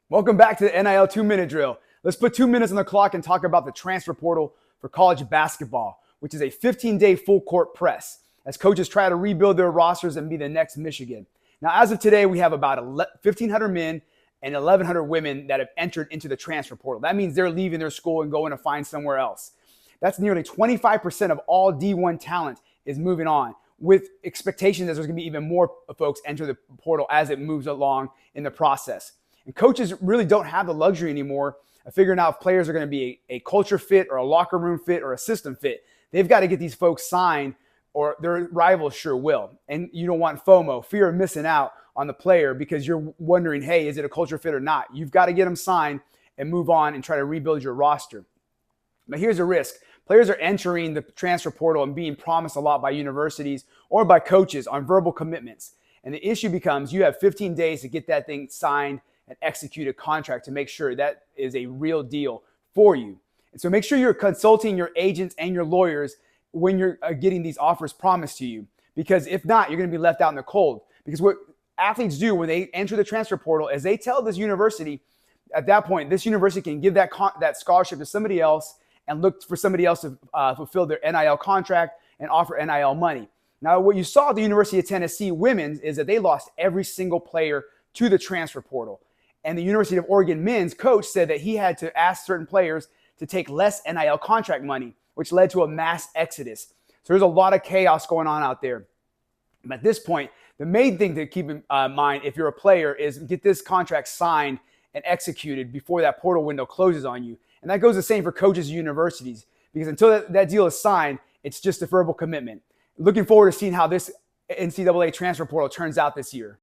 Welcome back to the NIL 2-minute drill. Let's put 2 minutes on the clock and talk about the transfer portal for college basketball, which is a 15-day full court press as coaches try to rebuild their rosters and be the next Michigan. Now, as of today, we have about 1,500 men and 1,100 women that have entered into the transfer portal. That means they're leaving their school and going to find somewhere else. That's nearly 25% of all D1 talent is moving on, with expectations that there's going to be even more folks enter the portal as it moves along in the process. And coaches really don't have the luxury anymore of figuring out if players are going to be a culture fit or a locker room fit or a system fit. They've got to get these folks signed or their rivals sure will. And you don't want FOMO, fear of missing out on the player, because you're wondering, hey, is it a culture fit or not? You've got to get them signed and move on and try to rebuild your roster. But here's a risk. Players are entering the transfer portal and being promised a lot by universities or by coaches on verbal commitments. And the issue becomes you have 15 days to get that thing signed and execute a contract to make sure that is a real deal for you. And so make sure you're consulting your agents and your lawyers when you're getting these offers promised to you, because if not, you're going to be left out in the cold. Because what athletes do when they enter the transfer portal is they tell this university, at that point, this university can give that scholarship to somebody else and look for somebody else to fulfill their NIL contract and offer NIL money. Now, what you saw at the University of Tennessee women's is that they lost every single player to the transfer portal. And the University of Oregon men's coach said that he had to ask certain players to take less NIL contract money, which led to a mass exodus. So there's a lot of chaos going on out there. But at this point, the main thing to keep in mind if you're a player is get this contract signed and executed before that portal window closes on you. And that goes the same for coaches and universities, because until that deal is signed, it's just a verbal commitment. Looking forward to seeing how this NCAA transfer portal turns out this year.